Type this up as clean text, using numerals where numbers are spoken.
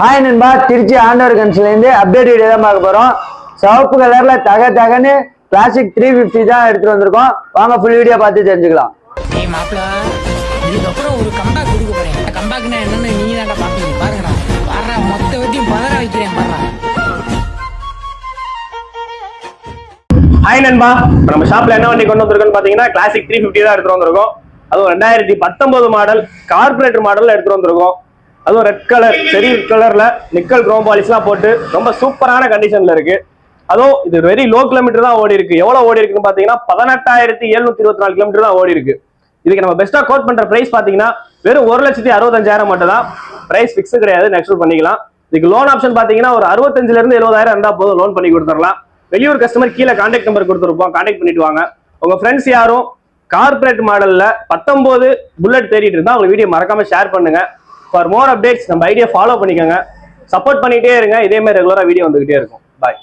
Hi நண்பா, திருச்சி ஆண்டவர் கன்ஸ்லேருந்து update video தான் பார்க்க போகிறோம். சிவப்பு கலரில் தகன்னு கிளாசிக் 350 தான் எடுத்துகிட்டு வந்திருக்கோம். வாங்க ஃபுல் வீடியோ பார்த்து தெரிஞ்சுக்கலாம். ஏய் மாப்பிள, இதுக்கப்புறம் ஒரு கம்பேக் கொடுக்க போறேன். கம்பேக்னா என்னன்னு நீங்க தான்டா பாப்பீங்க. பாருங்கடா, பாருடா, மொத்த வெட்டியும் பதற வைக்கிறேன் பாருடா. ஹாய் நண்பா, நம்ம ஷாப்ல என்ன வண்டி கொண்டு வந்திருக்கோம்னு பாத்தீங்கன்னா கிளாசிக் 350 தான் எடுத்துட்டு வந்திருக்கோம். அதுவும் 2019 மாடல் கார்பரேட்டர் மாடல்ல எடுத்துட்டு வந்திருக்கோம். அதுவும் ரெட் கலர், செரி கலர்ல நிக்கல் குரோம் பாலிஷ்லாம் போட்டு ரொம்ப சூப்பரான கண்டிஷன்ல இருக்கு. அதுவும் இது வெரி லோ கிலோமீட்டர் தான் ஓடி இருக்கு. எவ்வளவு ஓடி இருக்குன்னு பாத்தீங்கன்னா 18,724 கிலோமீட்டர் தான் ஓடி இருக்கு. இதுக்கு நம்ம பெஸ்டா கோட் பண்ற பிரைஸ் பாத்தீங்கன்னா வெறும் 1,65,000 மட்டும் தான். பிரைஸ் பிக்ஸ் கிடையாது, நெக்ஸ்ட் பண்ணிக்கலாம். இதுக்கு லோன் ஆப்ஷன் பாத்தீங்கன்னா ஒரு 65,000 இருந்து 70,000 இருந்தா போதும், லோன் பண்ணி கொடுத்துடலாம். வெளியூர் கஸ்டமர் கீழே கான்டாக்ட் நம்பர் கொடுத்துருப்போம், கான்டாக்ட் பண்ணிட்டு வாங்க. உங்க ஃப்ரெண்ட்ஸ் யாரும் கார்பரேட் மாடல்ல 19 புல்லட் தேடிட்டு இருந்தா அவங்க வீடியோ மறக்காம ஷேர் பண்ணுங்க. ஃபார் மோர் அப்டேட்ஸ் நம்ம ஐடியா ஃபாலோ பண்ணிக்கோங்க, சப்போர்ட் பண்ணிட்டே இருங்க. இதே மாதிரி ரெகுலரா வீடியோ வந்துகிட்டே இருக்கும். பாய்.